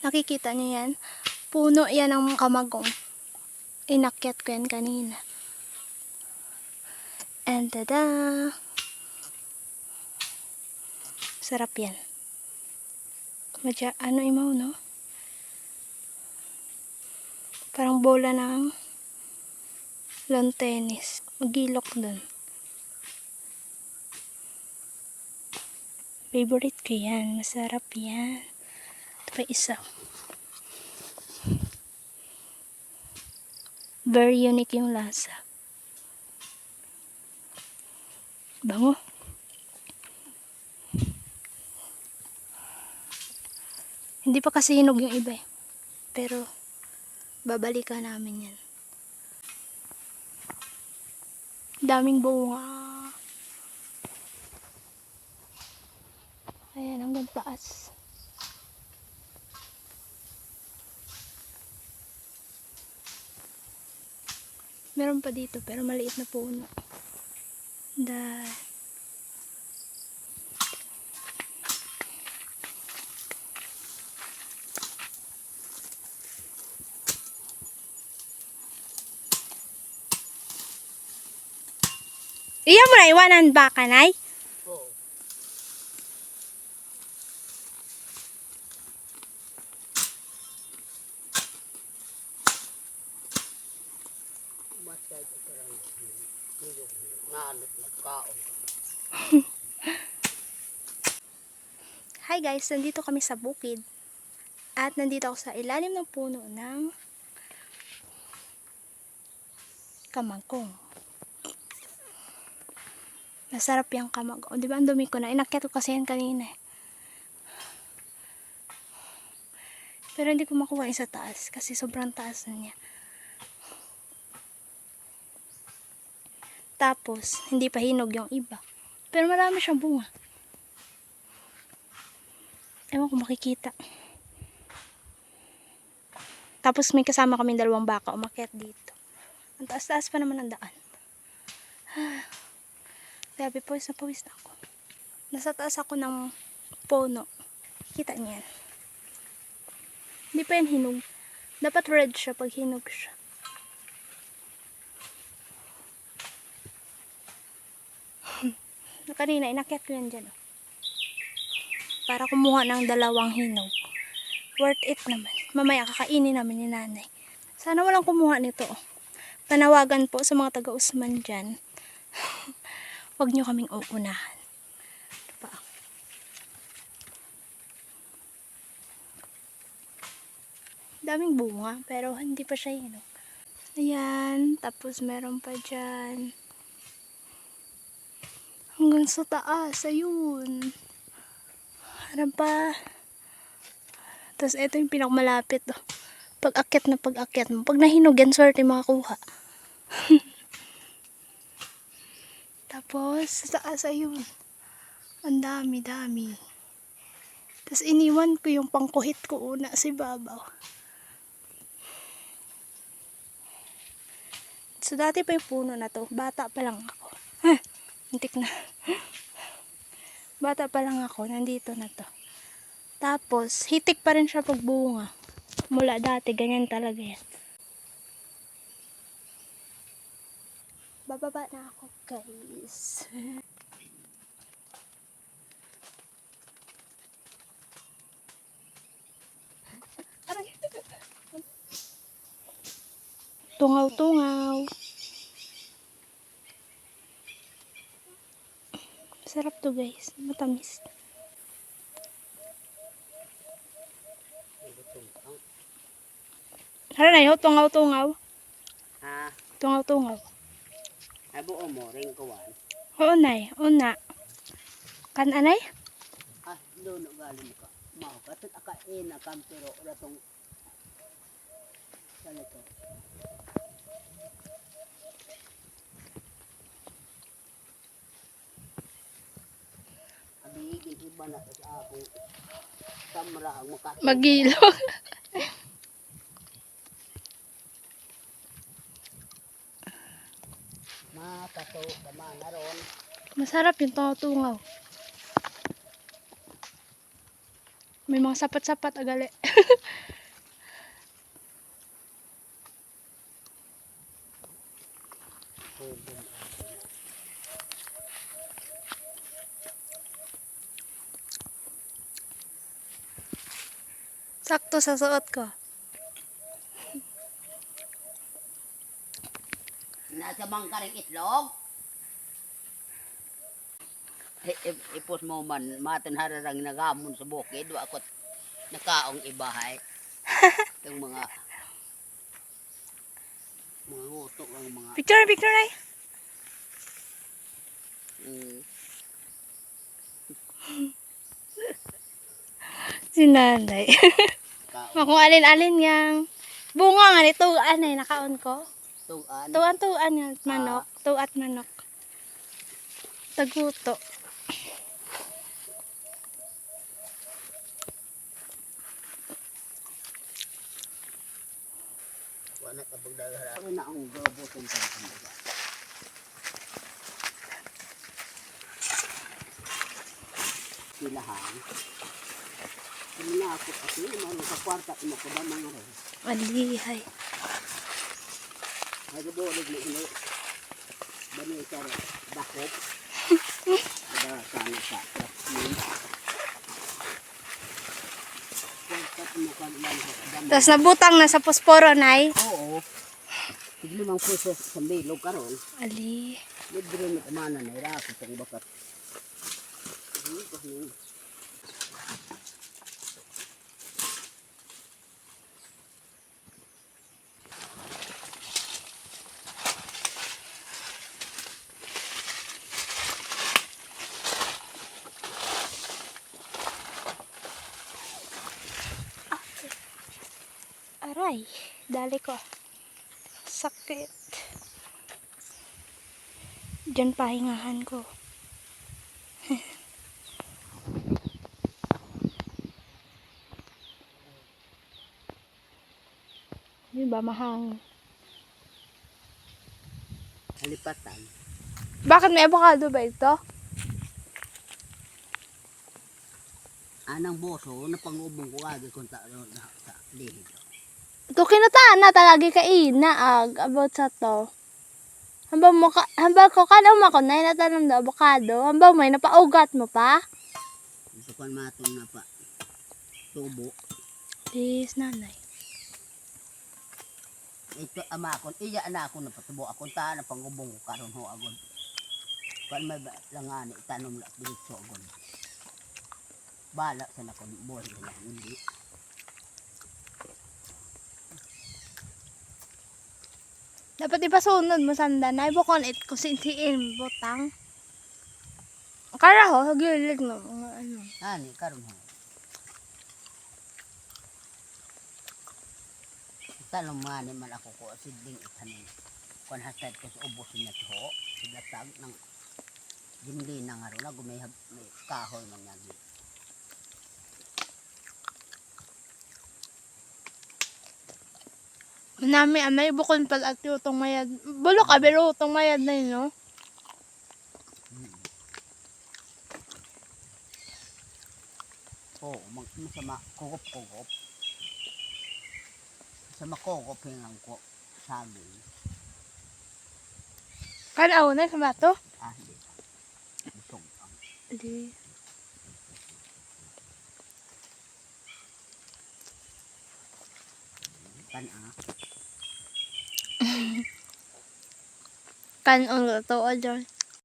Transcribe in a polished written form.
Nakikita niyo yan? Puno yan ng kamagong. Inakyat ko yan kanina. And tada! Sarap yan. Madya, ano imaw, no? Parang bola ng lawn tennis. Magilok dun. Favorite ko yan. Masarap yan. Ito pa isa. Very unique yung lasa. Bango. Hindi pa kasi hinog yung iba eh. Pero, babalikan namin yan. Daming bunga. Ayan, hanggang taas. Meron pa dito, pero maliit na puno. Iya mo na iwanan ba ka, Nay? Oo. Masay ko parang naanot na kaon. Hi guys, nandito kami sa bukid. At nandito ako sa ilalim ng puno ng kamagong. Masarap yung kamagong. Di ba ang dumi ko na? Inakyat ko kasi yan kanina. Pero hindi ko makuha yung sa taas kasi sobrang taas na niya. Tapos, hindi pa hinog yung iba. Pero marami siyang bunga. Ewan ko makikita. Tapos may kasama kami 2 baka umakyat dito. Ang taas-taas pa naman ang daan. Grabe, pawis na ako. Nasa taas ako ng puno. Kita niyan. Hindi pa yan hinog. Dapat red siya pag hinog siya. Kanina, inakyat ko yan dyan. Para kumuha ng 2 hinog. Worth it naman. Mamaya kakainin namin ni nanay. Sana walang kumuha nito. Panawagan po sa mga taga-Usman dyan. Huwag nyo kaming uunahan. Ito pa. Daming bunga, pero hindi pa siya hinog. Ayan, tapos meron pa dyan. Hanggang sa taas, ayun. Harap pa. Tapos ito yung pinakamalapit. Oh. Pag-akyat mo. Pag nahinog yan, swerte makakuha. Tapos, sa taas, ayun. Ang dami. Tapos iniwan ko yung pangkuhit ko una si Babaw. So dati pa yung puno na to. Bata pa lang ako. Antik na. Bata pa lang ako. Nandito na to. Tapos, hitik pa rin siya pag bunga. Mula dati, ganyan talaga yan. Bababa na ako, guys. Tungaw-tungaw. Sarap to, guys. Matamis. Hala na yun, tungaw-tungaw. Ha? Tungaw-tungaw. Ay buo mo, ring kawan. Oo, nay. Una. Kan anay? Ah, doon galing ka. Mau ka. Ito akain na kampero. Wala tong... Saan ito? Abigin iba na sa akong kamera ang makato. Magilo. Makato, tama na ron. Masarap yung tungaw-tungaw. May mga sapat-sapat agali. Sakto sa suot ko. Nasa bangka rin itlog. Ipos mo man, matin hararang nagamon sa bukid. Wa ako't nakaong ibahay. Yung mga utok ang mga Picture, picture ay. mm, Si nanay. kaong Kung alin-alin yang bunga nga nito, anay, nakaon ko. tuan. Tuan-tuan nga manok. Tuat manok. Taguto. Wala ka pagdagara. Ano na ang gabotong pagdagara? Silahan. Kami na ako kasi, ano sa kwarta, mo ko ba mga rin? Alihay. Ay, kabulig na ino. Bani ka rin, dakop. Kada sana sa krapin. Kwarta mo ka lang sa damo. Tapos nabutang na sa posporo, nay. Oo. Tigli mang puso sa bilog karon. Ali. Libre mo kamana na irako sa bakat. Aray. Dali ko. Sakit. Diyan pahingahan ko. Di ba mahangin? Halipatan. Bakit may avocado ba ito? Anang boso na pangubong ko agi kung sa lihid. Ito kinataan na talagi ka inaag about sa to. Hambang ko kanang mako na inatanong na avocado. Hambang may napaugat mo pa? Ito kan matong na pa. Tubo. Please, nanay. Ito ama akon, iya ana ako na patubo akon ta na pangubong ko karon ho agod. Kan may langani tanom la diretso agod. Bala sa nakon boy na hindi. Dapat ipasunod mo sanda na ibukon it kusintiin butang. Kara ho, gilid no. Mga ano. Ani karon ho. Tanong mani man ako ko sidling itanin. Kon hatad ko sa ubos niya to, sigatag ng gimli na nga ron na may kahoy man niya. Manami amay bukon pal at utong mayad. Bulok abelo utong mayad na yun, no? Oo, masama kugop-kugop. Sama kugop hingang ko saging. Kanaw na sa bato? Ah, hindi. Busog ang. Di. Kana. Kanon to o dyan.